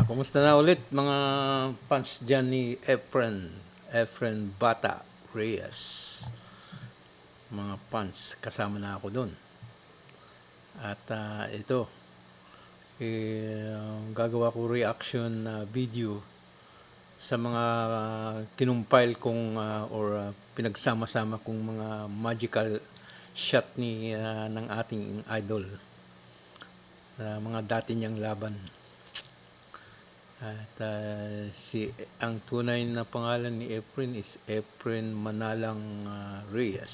Kumusta na ulit mga fans dyan ni Efren Bata Reyes. Mga fans, kasama na ako doon. At ito, gagawa ko reaction na video sa mga kinumpile kong pinagsama-sama kong mga magical shot ng ating idol. Mga dati niyang laban. At ang tunay na pangalan ni Efren is Efren Manalang Reyes.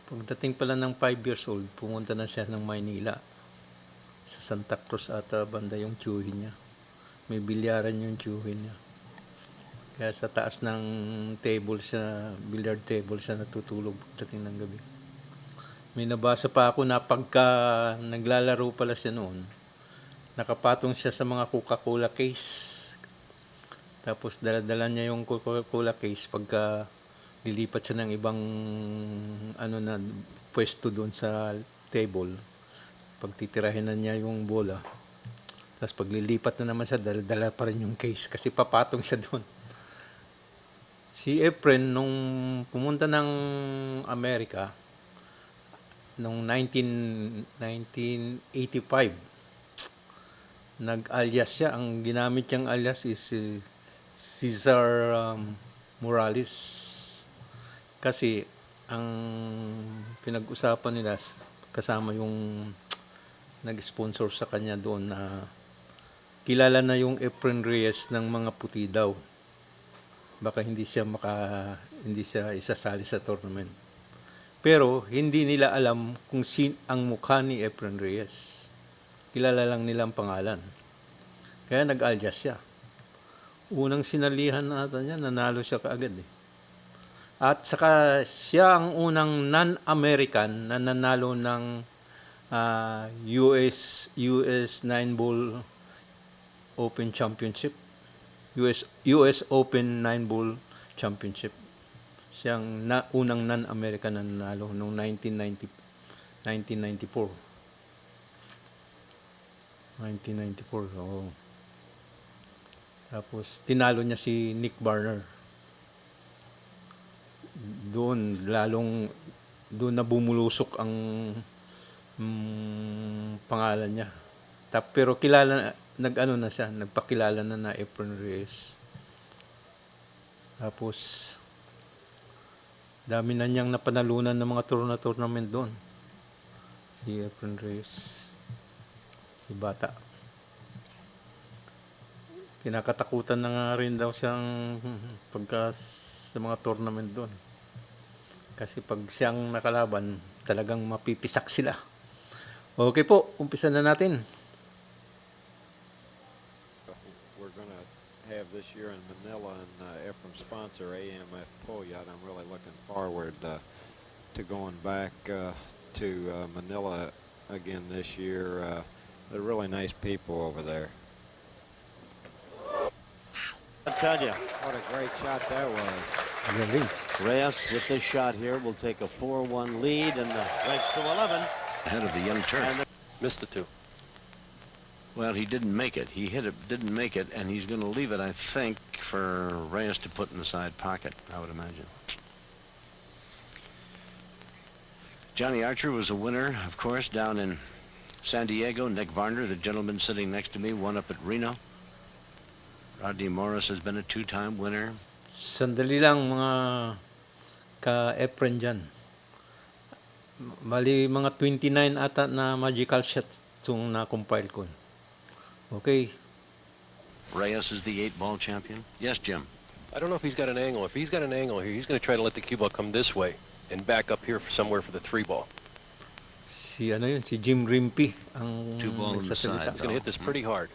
Pagdating pala ng 5 years old, pumunta na siya ng Maynila. Sa Santa Cruz ata banda yung tiyuhin niya. May bilyaran yung tiyuhin niya. Kaya sa taas ng billiard table siya natutulog pagdating ng gabi. May nabasa pa ako na pagka naglalaro pala siya noon, nakapatong siya sa mga Coca-Cola case. Tapos dala-dala niya yung Coca-Cola case pagka lilipat siya ng ibang na pwesto doon sa table. Pagtitirahin na niya yung bola. Tapos paglilipat na naman siya, dala-dala pa rin yung case kasi papatong siya doon. Si Efren nung pumunta ng Amerika noong 1985, nag-alias siya. Ang ginamit niyang alias is Cesar Morales. Kasi ang pinag-usapan nila kasama yung nag-sponsor sa kanya doon na kilala na yung Efren Reyes ng mga puti daw. Baka hindi siya isasali sa tournament. Pero hindi nila alam kung ang mukha ni Efren Reyes. Kilala lang nila ang pangalan. Kaya nag-alias siya. Unang sinalihan natin niya, nanalo siya kaagad eh. At saka siya ang unang non-American na nanalo ng US 9-ball Open Championship. US Open 9-ball Championship. Siyang unang non-American na nanalo noong 1994. Oo. Tapos tinalo niya si Nick Barner. Doon na bumulusok ang pangalan niya. Pero nagpakilala na Efren Reyes. Tapos dami na niyang napanalunan ng mga tournament doon. Si Efren Reyes. Si Bata. Kinakatakutan na nga rin daw siyang pagka sa mga tournament doon. Kasi pag siyang nakalaban, talagang mapipisak sila. Okay po, umpisa na natin. We're going to have this year in Manila, and Efren's sponsor, AMF Poyat. I'm really looking forward to going back to Manila again this year. They're really nice people over there. I tell you, What a great shot that was. Reyes with this shot here will take a 4-1 lead and ranks to 11. Ahead of the young Turk. Missed it too. Well, he didn't make it. He hit it, didn't make it, and he's going to leave it, I think, for Reyes to put in the side pocket, I would imagine. Johnny Archer was a winner, of course, down in San Diego. Nick Varner, the gentleman sitting next to me, won up at Reno. Rodney Morris has been a 2-time winner. Sandali lang mga ka-Efren dyan. Bali mga 29 ata na magical shots itong na-compile ko. Okay. Reyes is the 8-ball champion. Yes, Jim. I don't know if he's got an angle. If he's got an angle here, he's going to try to let the cue ball come this way and back up here somewhere for the 3-ball. Si Jim Rimpey ang 2-ball on the side. He's going to hit this pretty hard.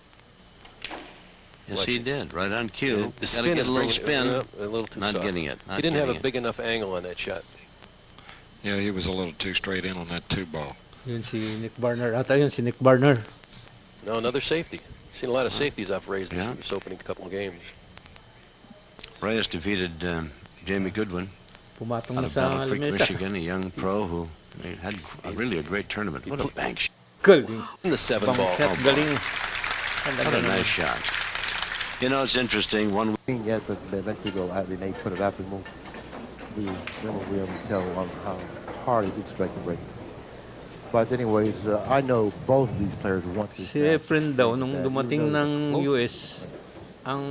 Yes, he did. Right on cue. The Gotta spin get is a little bringing spin. a little too Not soft. getting it. He didn't have a big enough angle on that shot. Yeah, he was a little too straight in on that 2-ball. Yun si Nick Barner. Ata yun si Nick Barner. No, another safety. Seen a lot of safeties off Rays Yeah. this opening couple of games. Reyes defeated Jamie Goodwin Pumatong na out of sa Battle Creek, lamesa. Michigan, a young pro who had really a great tournament. What a bank shot. Galing. In the 7-ball. Bangkat, galing. What a nice shot. You know, it's interesting. One Yet, but eventually they'll they put it up and then we'll be able to tell how hard he's expected to break it. But anyways, I know both of these players want this Si match. Efren daw, nung And, dumating even though ng it's US, ang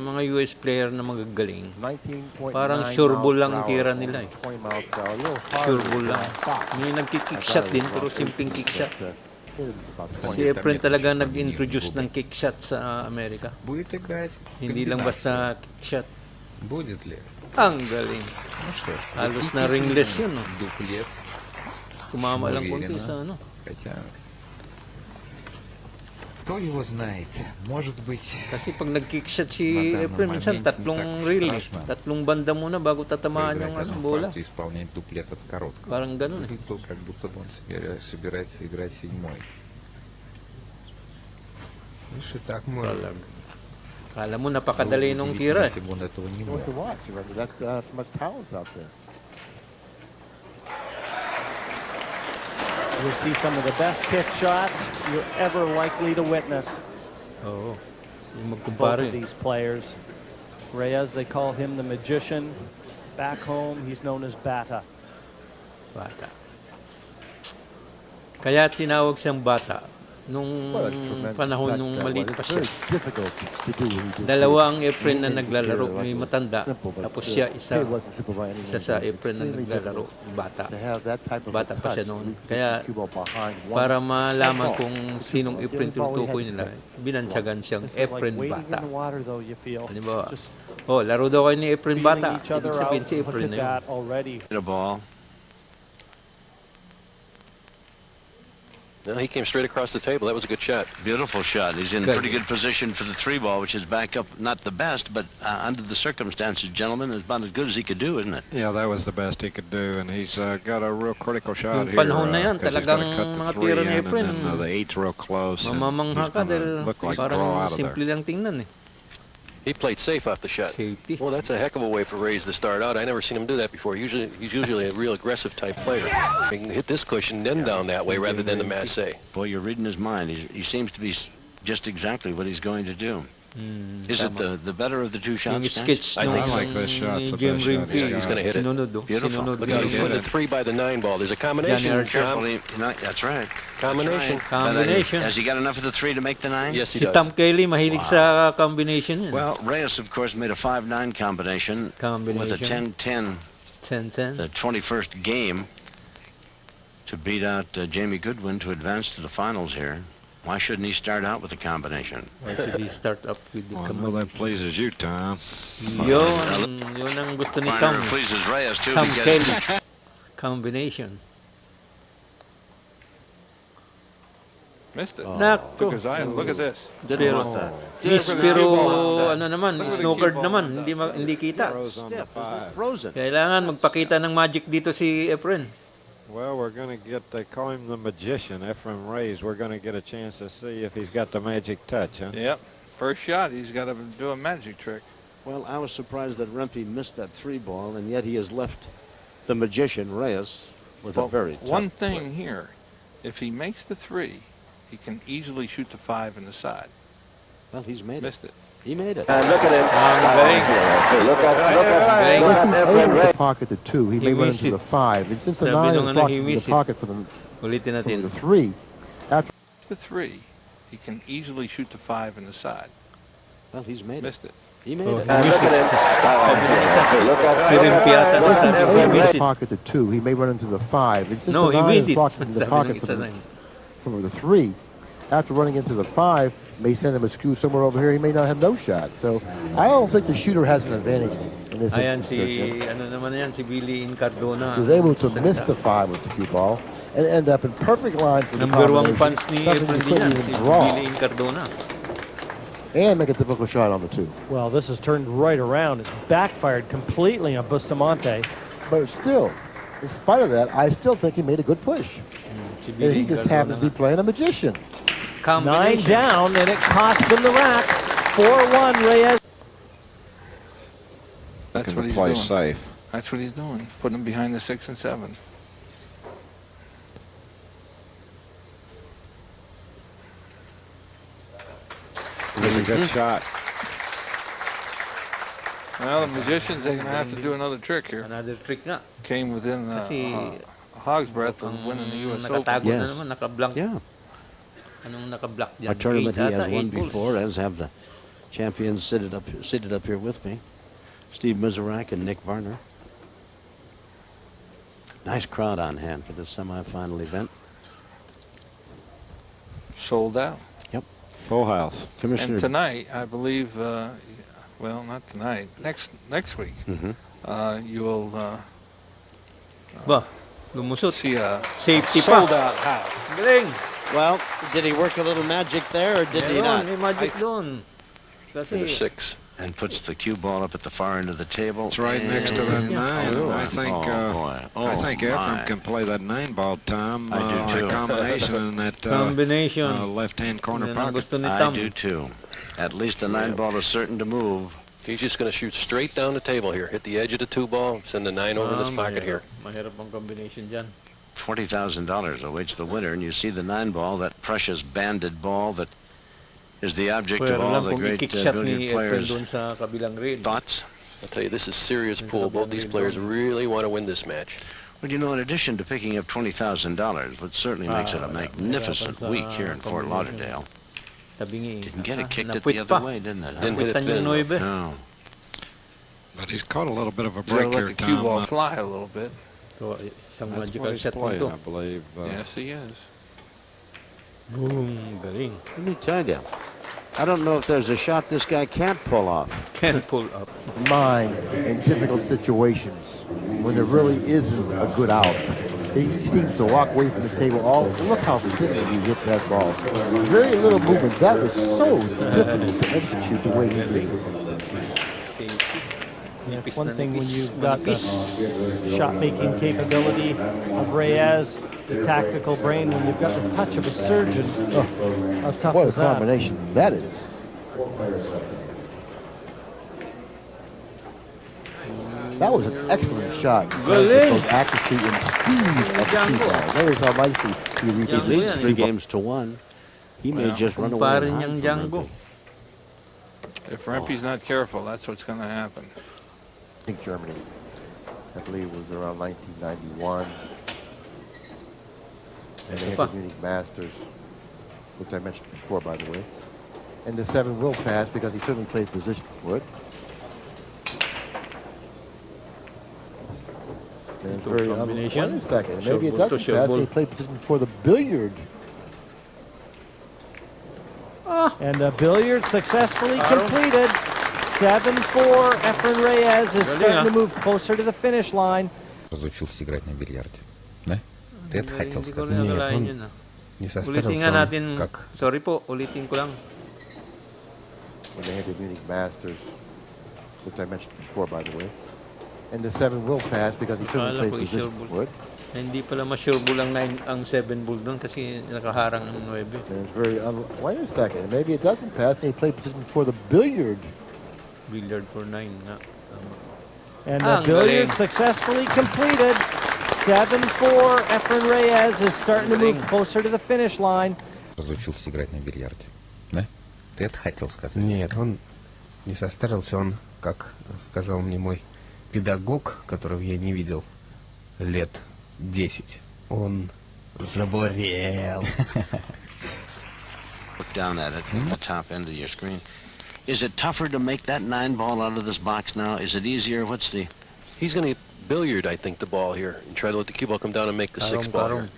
mga US player na magagaling, 19.9 parang sure ball lang miles per tira hour, nila eh. 20 miles per hour. A little harder Sure ball than lang. I thought. May nagki-kick shot din, pero simpleng kick shot. But, it was about Si 20. Efren talaga nag-introduce ng kick shot sa Amerika. Будет играть Hindi lang basta kick shot. Будет ли? Ang galing. Ну что ж, Halos восхитительно. na ringless yun, no? Дуплет. Tumama lang Уверена. konti sa ano. Хотя... Кто его знает? Может быть... Kasi pag nag-kick shot si На данном Efren, minsan моменте tatlong не так reel, страшно tatlong banda muna bago tatamaan проиграть yung ano, одну bola. партию, исполнять дуплет от короткого. Parang ganun eh. Выглядел, как будто бы он собирается играть седьмой. Видишь, и так мы... Kala mo napakadali nung tira eh. Если бы он этого не You мог. want to watch. I mean, that's too much talent out there. You'll see some of the best kick shots you're ever likely to witness. Oo. Yung Both magkumpare. of these players. Reyes, they call him the magician. Back home, he's known as Bata. Bata. Kaya tinawag siyang bata nung What a tremendous panahon touch nung that maliit was. pa It's siya. very difficult to do what he did. Dalawa ang Efren na He made it naglalaro, appear may like it was matanda. simple, but, Tapos siya it isa wasn't simple by any isa means. sa It's Efren na extremely naglalaro, difficult bata. to have that type of a Bata pa siya touch, noon. reach the Kaya cue ball behind one para malaman ball. kung sinong Efren tinutukoy nila, binantsagan siyang This is like Efren wading Bata. in the water, though, you feel. Halimbawa, Just oh, laro daw kayo ni Efren feeling Bata. each other Ibig sabihin out. si Look Efren at na yun. that already. hit a ball. No, he came straight across the table. That was a good shot. Beautiful shot. He's in Good. pretty good position for the three ball, which is back up, not the best, but under the circumstances, gentlemen, is about as good as he could do, isn't it? Yeah, that was the best he could do, and he's got a real critical shot Yung here. panahon na yan, 'Cause he's gonna talagang cut the mga three tira ni in, Efren, and then the eight's real close. and Mamamangha he's ka gonna dahil look like draw parang out of simple there. lang tingnan eh. He played safe off the shot. Safety. Well, that's a heck of a way for Reyes to start out. I never seen him do that before. He's usually a real aggressive type player. He can hit this cushion then down that way rather than the Massey. Boy, you're reading his mind. He seems to be just exactly what he's going to do. Is it the better of the two Yung shots? sketch I nung think so. I like this shot. ni It's the Jim best shot Rimpi, he's got. He's gonna hit it. sinunod oh. Beautiful. Sinunod Look out, he's ni- putting it 3 by the 9 ball. There's a combination. Johnny Archer. Tom. Carefully. No, that's right. Combination. That's right. But, Combination. has he got enough of the three to make the nine? Yes, he Si does. Tom Kelly mahilig sa combination yun. Well, Reyes, of course, made a 5-9 combination with a Combination. 10-10, 10-10. the 21st game, to beat out Jamie Goodwin to advance to the finals here. Why shouldn't he start out with a combination? Why should he start up with the Well, I know that pleases you, Tom. Yun ang gusto ni Tom. Miner pleases Reyes, too, Tom because Kelly. Combination. Missed it. Nako. Took his eye. Look at this. Didn't Pero, want that. miss Look at the pero cue ball. ano naman, Look at the snookered cue ball. naman, hindi kita. Throws on the stiff, five. frozen. Kailangan magpakita ng magic dito si Efren. Well, we're going to get, they call him the magician, Ephraim Reyes. We're going to get a chance to see if he's got the magic touch, huh? Yep. First shot, he's got to do a magic trick. Well, I was surprised that Rempe missed that three ball, and yet he has left the magician, Reyes, with a Well, very tough one play. thing here, if he makes the three, he can easily shoot the 5 in the side. Well, he's made it. Missed it. He made it. And look at him. Ang galing. Galing. Well, if he's able to pocket the two, he may run missed into it. the five. And since the Sabi nine nung is ano, blocked he in the missed it. pocket for the Ulitin natin. three, after The 3, he can easily shoot the 5 in the side. Well, he's made it. Missed it. He made Oh, it. he missed it. Sabi ng isa, si Rimpi ata, Well, if sabi he's ko, he able missed to it. pocket the two, he may run into the five. And since No, the he nine made is it. blocked in the Sabi ng pocket isa na yun. from the three, after running into the five, may send him askew somewhere over here. He may not have no shot. So I don't think the shooter has an advantage in this Ayan instance. here, Jim. si, ano naman yan, si Billy Incardona. He was able to Sa miss salita. the five with the cue ball and end up in perfect line for the Number 1 combination, punch ni something Efren he din yan, couldn't si even draw, Billy Incardona. and make a difficult shot on the two. Well, this has turned right around. It's backfired completely on Bustamante. But still, in spite of that, I still think he made a good push. Si And Billy he just Incardona happens to be nga. playing a magician. 9 Combination. down, and it cost them the rack. 4-1, Reyes. That's Looking what to he's play doing. safe. That's what he's doing. Putting him behind the 6 and 7. It was a good shot. Well, the magicians, they're going to have to do another trick here. Another trick nga. Came within Kasi a hog's breadth of winning the U.S. Open. nakatago na Yes. naman, nakablank. Yeah, Anong nakablock dyan? a tournament he Eight has ata, won 8 balls. before, as have the champions seated up here with me, Steve Mizurak and Nick Varner. Nice crowd on hand for this semifinal event. Sold out. Full house. Commissioner. And tonight, I believe, well, not tonight, next week, Mhm. you'll Ba, lumusot. see a Safety pa. sold-out house. Galing. Well, did he work a little magic there, or did he Meron, not? may magic doon. Kasi, There's 6. And puts the cue ball up at the far end of the table. It's right next to that And- 9. Oh, I think boy. I think Oh, Ephraim my. can play that 9-ball, Tom. I do, too. A combination in that combination. left-hand corner Yan ang pocket. gusto ni I Tam. do too. At least the 9-ball is certain to move. He's just going to shoot straight down the table here. Hit the edge of the 2-ball, send the 9 over in his pocket here. Mahirap ang combination dyan. $40,000 awaits the winner, and you see the 9-ball, that precious banded ball that is the object of Pwera all lang the kung great i-kickshot billiard ni Efren players' doon sa kabilang rin. thoughts. I'll tell you, this is serious pool. Both these players really want to win this match. Well, you know, in addition to picking up $20,000, which certainly makes it a magnificent week here in Fort Lauderdale, Tabingi. didn't get it kicked it Napwit the other pa. way, didn't it? Didn't hit it Naputan yung thin. 9. No. But he's caught a little bit of a He's got break to here, let the cue Tom. ball fly a little bit. So, isang That's magical what he's shot mo played, to. I believe. Yes, he is. Boom. Galing. Let me tell you, I don't know if there's a shot this guy can't pull off. Can pull up. Mind in difficult situations when there really isn't a good out. He seems to walk away from the table. Look how physically he hit that ball. Very little movement. That was so difficult to execute the way he did. Safety. Yeah, Nipis it's one na thing when nipis. you've got the Manipis. shot-making capability of Reyes, the tactical brain, when you've got the touch of a surgeon. Oh, how tough What a is that? combination that is. That was an excellent shot. Galing. Both accuracy and speed of the Django. two ball. There's how nicely he Django repeats Leads yan, 3 eh. games to 1. He may Well, just run away Kumpare and hide niyang from Django. Rempe. If Rempe's not careful, that's what's going to happen. I think Germany. I believe it was around 1991. And they had the Munich Masters, which I mentioned before, by the way. And the 7 will pass because he certainly played position for it. And it's Good very combination. Wait a second. Sure Maybe it ball to doesn't sure pass. ball. He played position for the billiard. And the billiard successfully completed. 7-4. Efren Reyes is starting to move closer to the finish line. Разучился играть на бильярде. Да? Ты это хотел Hindi ko сказать? rin akalain yun, ah. Не Ulitin состарился nga он natin. как... Sorry po, ulitin ko lang. When they had the Munich Masters, which I mentioned before, by the way. And the 7 will pass because he certainly Akala played ko position i-sure ball. for it. Hindi pala ma-sure ball ang 9 ang 7 ball doon kasi nakaharang ng 9. And it's very wait a second. Maybe it doesn't pass. And he played position for the billiard. Billiard for 9 nga. Tama. And Ang the billiard galing. successfully completed. 7-4. Efren Reyes is starting to move Galing. closer to the finish line. Разучился играть на бильярде. Да? Ты это хотел сказать? Нет, он не состарился, он, как сказал мне мой педагог, которого я не видел лет 10, он заболел. Look down at it at the top end of your screen. Is it tougher to make that 9-ball out of this box now? Is it easier? What's the... He's going to billiard, I think, the ball here and try to let the cue ball come down and make the 6 ball here.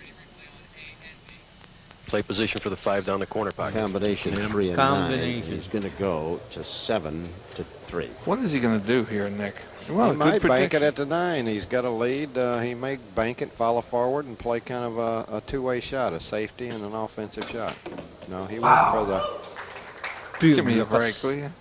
Play position for the 5 down the corner pocket. Combination 3 and 9. Combination. He's going to go to 7 to 3. What is he going to do here, Nick? He Well, might good bank it prediction. at the 9. He's got a lead. He may bank it, follow forward, and play kind of a two-way shot, a safety and an offensive shot. No, he went for the... Give me a break, will you?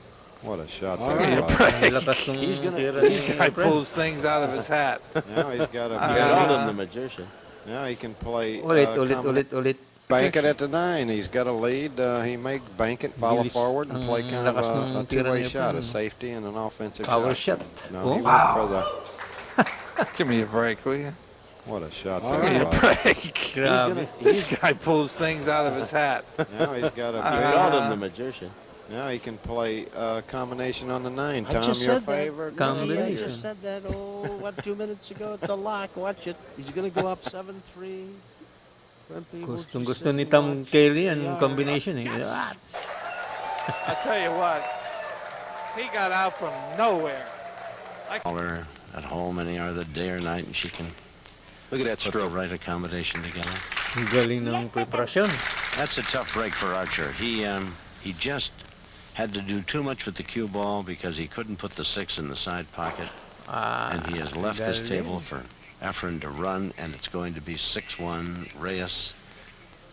What a shot Give me there a was. break. Lakas ng tira This ni guy Efren. pulls things out of his hat. Now he's got Ah. a... Called him the magician. Now he can play... Ulit. Bank it at the 9. He's got a lead. He may bank it, follow Bilis forward, and play ang kind of lakas ng a tira two-way ni shot, a Efren. safety and an offensive Power shot. shot. No, Oh. he went for the... Give me a break, will you? What a shot Give me there a was. break. Grabe. This guy pulls things out of his hat. Now he's got a Called him the magician. Now he can play combination on the 9. I Tom, just your said that. favorite? Remember, I Combination. just said that, 2 minutes ago? It's a lock. Watch it. He's going to go up 7-3. Rempe, won't you Gustong-gusto sit ni and Tom watch? Kelly They ang are. combination eh. Ah, I tell you what, he got out from nowhere. Call her at home any other day or night, and she can Look at that put the stroke. right accommodation together. ang galing ng preparasyon. That's a tough break for Archer. He just had to do too much with the cue ball because he couldn't put the 6 in the side pocket, Ah, and he has left this galing. table for Efren to run, and it's going to be 6-1 Reyes,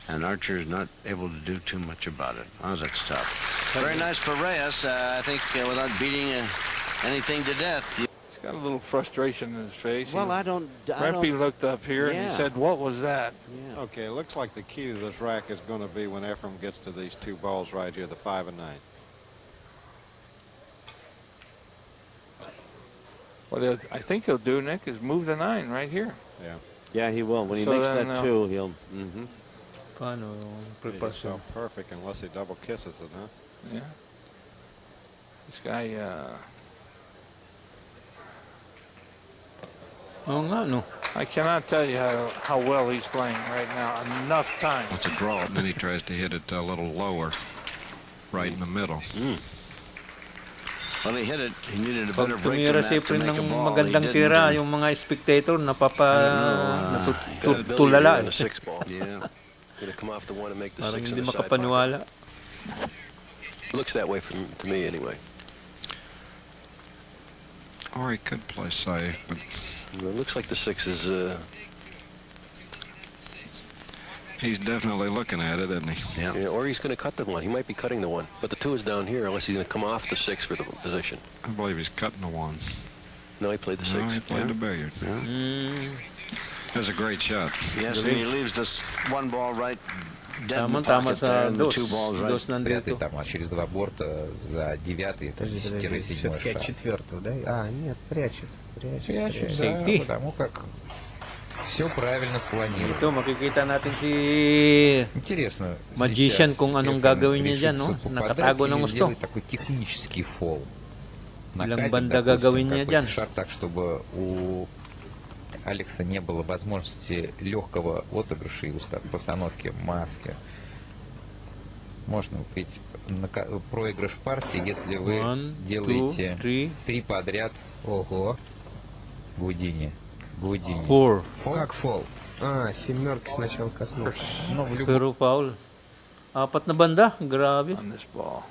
and Archer's not able to do too much about it. Oh, that's tough. Very nice for Reyes. I think without beating anything to death. He's got a little frustration in his face. Well, I don't... Rempe looked up here and he Yeah. said, "What was that?" Yeah. Okay, it looks like the cue to this rack is going to be when Ephraim gets to these 2 balls right here, the 5 and 9. What I think he'll do, Nick, is move the 9 right here. Yeah. Yeah, he will. When he So makes then, that 2, he'll... Paano yung He just preparasyon? felt perfect unless he double kisses it, huh? Yeah. This guy, Oo nga, no. I cannot tell you how well he's playing right now. Enough time. It's a draw, and then he tries to hit it a little lower, right in the middle. When he hit it, he needed a Pag better break tumira than si that to Efren make a ng ball. He magandang didn't, tira, and- yung mga spectator Got a billiard natutulala. in the 6 ball. Yeah. Going to come off the 1 and make the Parang 6 hindi in the side pocket. makapaniwala. Looks that way to me anyway. Or he could play safe, but Well, it looks like the 6 is he's definitely looking at it, isn't he? yeah, or he's going to cut the 1. He might be cutting the 1, but the 2 is down here unless he's going to come off the 6 for the position. I believe he's cutting the 1. No, he played the 6. No, he played the billiard. That's a great shot. Yes, and he leaves this 1 ball right dead in the Tama-tama pocket there, sa and the dos. 2 balls right. Dos nandito. Прятать там через 2 борта за 9-й, Подожди, 7 все-таки от шаг. 4-го, да? А, нет, прячет. Прячет, да, Сейфти. потому как все правильно спланировано. Ito, makikita natin si Интересно, Magician сейчас kung anong Эфрон gagawin niya dyan, no? решится попадать Nakatago ng или gusto. сделать такой технический фол. Ilang Накатит, банда допустим, gagawin niya какой-то dyan? шар так, чтобы у Алекса не было возможности легкого отыгрыша и постановки маски. Можно ведь проигрыш партии, если вы 1, 2, делаете 3, 3 подряд. Ого. Гудини. 4. Фол? Как фол? А, 7 сначала коснулся. Ну, в любом Pero foul. 4 na banda. Grabe. On this ball.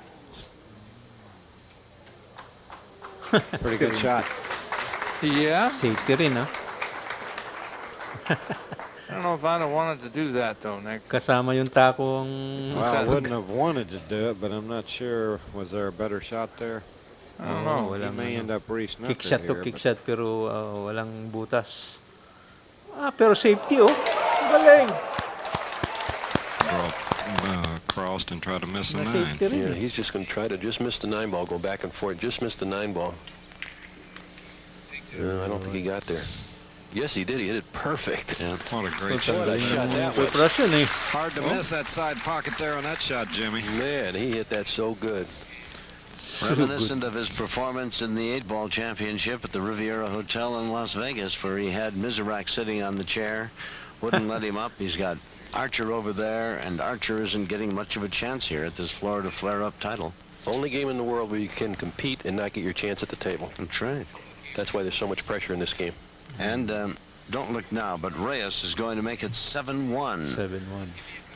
Pretty good shot. Yeah. Safety rin, ha? I don't know if I'd have wanted to do that though, Nick. Kasama yung takong... Well, I wouldn't have wanted to do it, but I'm not sure. Was there a better shot there? I don't know. He may end up re-snookered Kick shot to here, kick but- shot pero walang butas. Pero safety, oh. Galing. Crossed and tried to miss the Na 9. safety rin. Yeah, eh. he's just going to try to just miss the 9 ball, go back and forth, just miss the 9 ball. I don't think he got there. Yes, he did. He hit it perfect. Yeah. What a great Ang shot. What a galing shot ng that was. preparasyon, eh. Hard to miss that side pocket there on that shot, Jimmy. Man, he hit that so good. Reminiscent of his performance in the 8-ball championship at the Riviera Hotel in Las Vegas, where he had Mizrak sitting on the chair, wouldn't let him up. He's got Archer over there, and Archer isn't getting much of a chance here at this Florida Flare-Up title. Only game in the world where you can compete and not get your chance at the table. That's right. That's why there's so much pressure in this game. And don't look now, but Reyes is going to make it 7-1 7-1.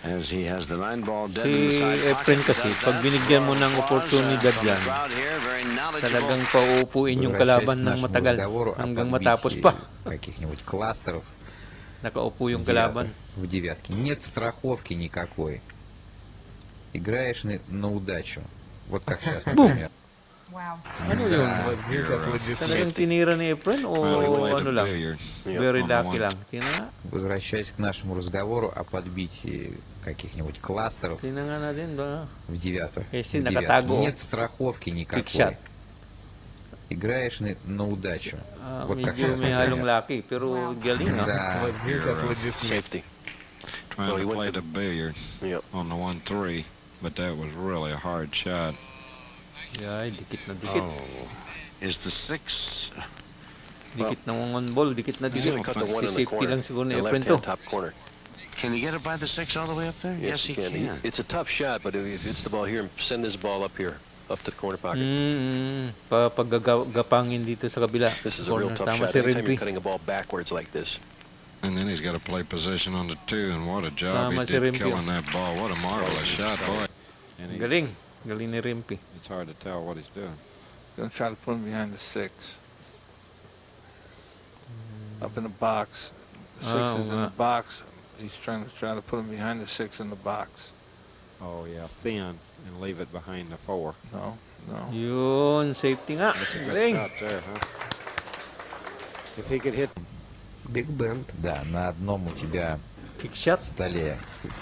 as he has the 9-ball dead in the Si side Efren pocket. kasi, Does pag that. binigyan mo ng Applause, oportunidad from the yan, crowd here, very knowledgeable. talagang pauupuin yung возвращаясь kalaban к ng нашему matagal разговору о hanggang подбитии matapos pa. каких-нибудь кластеров Nakaupo yung в kalaban. в девятке. Нет страховки никакой. Играешь на удачу. Вот как сейчас, например. Ano yun? Да, Здесь аплодисменты. Talagang tinira ni Efren o Well, he played ano the lang? billiard. Very on the lucky one. lang. Tingnan nga. Возвращаясь к нашему разговору о подбитии каких-нибудь кластеров Tingnan nga natin. Ba? в девятых. Если в девятке. накатаго. Нет страховки никакой. Kickshot. Играешь на удачу. Вот как Medyo сейчас, may halong например. lucky. Pero galing, ha? Да. Вот здесь аплодисменты. Safety. Trying Well, he to went play for the billiard Yep. on the 1-3, but that was really a hard shot. Ay, dikit na dikit. Oh, is the 6. Dikit na on ball, dikit na He's dikit. going to cut the one Si in the safety corner, lang siguro ni the Efren to. left-hand top corner. Can he get it by the 6 all the way up there? Yes, he can. It's a tough shot, but if he hits the ball here, send this ball up here, up to the corner pocket. Paggagapangin dito sa kabila. This is a real Corner. tough Tama shot. si Anytime Rempi. you're cutting a ball backwards like this. And then he's got to play position on the 2, and what a job Tama he si did Rempi, killing that ball. What a marvelous shot, boy. And Galing. Galing ni Rempi. it's hard to tell what he's doing. Gonna try to put him behind the 6. Up in the box. The 6 Oh, is in the box. He's trying to put him behind the 6 in the box. Oh, yeah, thin, and leave it behind the 4. No, no. Yun, safety nga. That's a good Galing. shot there, huh? If he could hit Биг Бенд. Да, на одном у тебя Kick shot. столе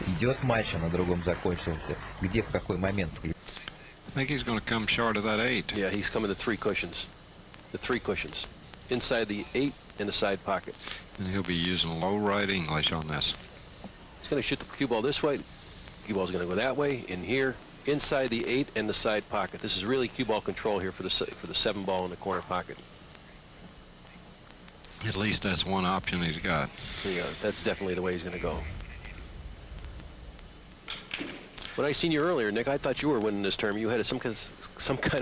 идет матч, а на другом закончился. Где в какой момент включить? I think he's going to come short of that 8. Yeah, he's coming to 3 cushions. The 3 cushions. Inside the 8 in the side pocket. And he'll be using low right English on this. He's going to shoot the cue ball this way. Cue ball's going to go that way, in here, inside the 8 and the side pocket. This is really cue ball control here for the 7 ball in the corner pocket. At least that's one option he's got. Yeah, that's definitely the way he's going to go. When I seen you earlier, Nick, I thought you were winning this term. You had some kind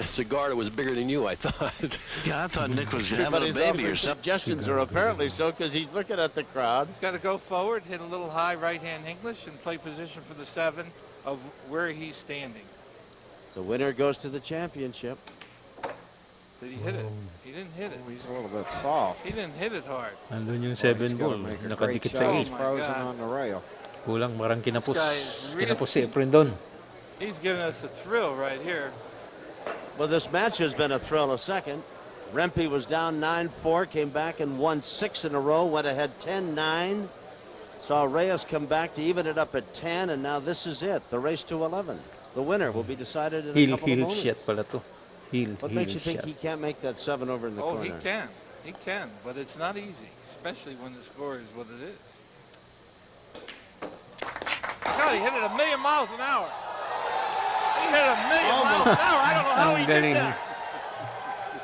of cigar that was bigger than you, I thought. Yeah, I thought Nick was having a Everybody's baby offering or something. suggestions are apparently so because he's looking at the crowd. He's got to go forward, hit a little high right-hand English, and play position for the 7 of where he's standing. The winner goes to the championship. Did he hit it? He didn't hit it. He's a little bit soft. He didn't hit it hard. Andun yung He's 7 got ball. to make a great Nakadikit shot. sa He's 8. frozen God. on the rail. Kulang, marang kinapos. This guy is really- Kinapos si Efren doon. He's giving us a thrill right here. Well, this match has been a thrill a second. Rempe was down 9-4, came back and won 6 in a row, went ahead 10-9. Saw Reyes come back to even it up at 10, and now this is it, the race to 11. The winner will be decided in a Heel couple of moments. shot pala to. Heel What makes you think shot. he can't make that 7 over in the Oh, corner? he can. He can, but it's not easy, especially when the score is what it is. God, he hit it 1,000,000 miles an hour. He hit it 1,000,000 miles an hour. I don't know how Ang he did galing. that.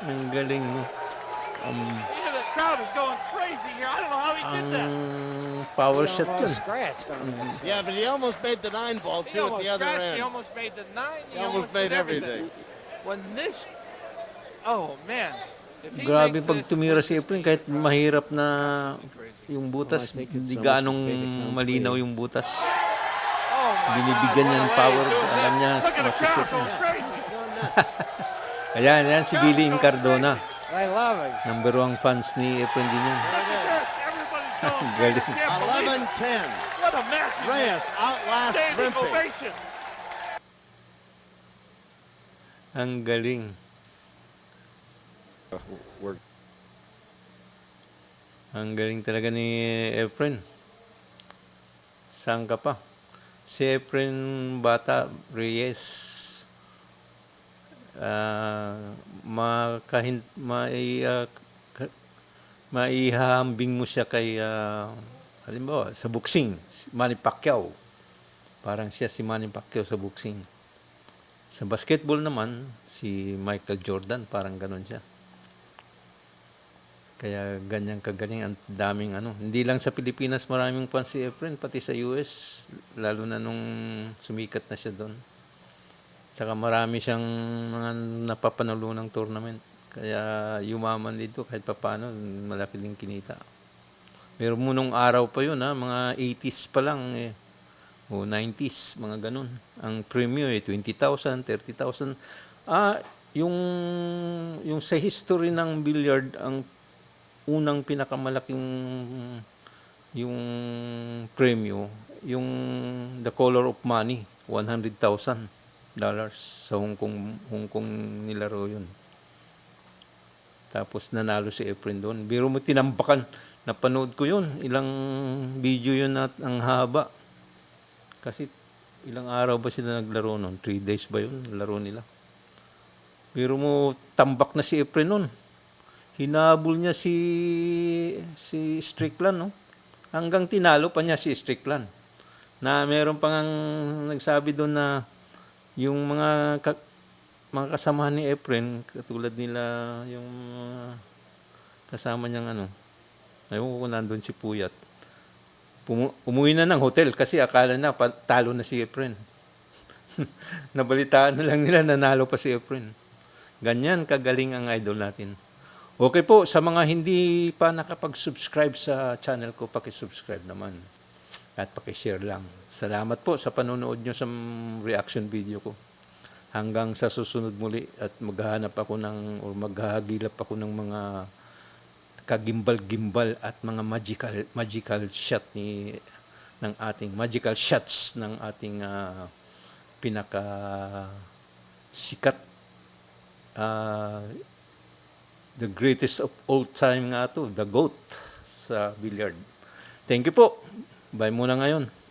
Ang galing, no? He hit the crowd is going crazy here. I don't know how he did that. Ang power shot yun. Scratched on it. Yeah, but he almost made the 9 ball, He too, at almost the other scratched. end. He almost made the 9. He almost made did everything. When this, oh man, if he Grabe makes pag this, tumira si Efren kahit mahirap na yung butas, I think it's hindi almost ganong a fait accompli. malinaw yung butas. oh my Binibigyan God, niya ng what a way power. to do Alam that. niya, Look at the crowd masushoot going niya. crazy. Ayan, si Billy Incardona. I love it. Number 1 fans ni Efren din yan. Everybody's going Galing. crazy. Can't believe it. 11-10. What a match. he Reyes had. outlast Standing Rempe. ovation. Ang galing. We're Ang galing talaga ni Efren. Saan ka pa? Si Efren Bata Reyes. Maihahambing mo siya kay halimbawa sa boxing, si Manny Pacquiao. Parang siya si Manny Pacquiao sa boxing. Sa basketball naman, si Michael Jordan, parang ganon siya. Kaya ganyan kagaling, ang daming ano. Hindi lang sa Pilipinas maraming fans si Efren, pati sa US, lalo na nung sumikat na siya doon. Saka marami siyang mga napapanalo ng tournament. Kaya yumaman dito kahit papano, malaki din kinita. Pero nung araw pa yun, mga 80s pa lang eh. O 90s, mga ganun. Ang premium eh, 20,000, 30,000. Yung sa history ng billiard, ang unang pinakamalaking yung premyo, yung The Color of Money, $100,000 sa Hong Kong nilaro yun. Tapos nanalo si Efren doon. Biro mo tinambakan, napanood ko yun. Ilang video yun at ang haba. Kasi ilang araw ba sila naglaro noon? 3 days ba yun? Laro nila. Biro mo tambak na si Efren noon. Hinabol niya si Strickland, no? Hanggang tinalo pa niya si Strickland. Na meron pang nagsabi doon na yung mga mga kasamahan ni Efren, katulad nila yung kasama niyang ano, ayun ko nandun si Puyat. Umuwi na ng hotel kasi akala na talo na si Efren. Nabalitaan na lang nila nanalo pa si Efren. Ganyan kagaling ang idol natin. Okay po, sa mga hindi pa nakapag-subscribe sa channel ko, paki-subscribe naman. At paki-share lang. Salamat po sa panonood nyo sa reaction video ko. Hanggang sa susunod muli at maghahanap ako maghahagilap ako ng mga kagimbal-gimbal at mga magical shot ng ating magical shots ng ating pinaka sikat the greatest of all time nga to, the GOAT sa billiard. Thank you po. Bye muna ngayon.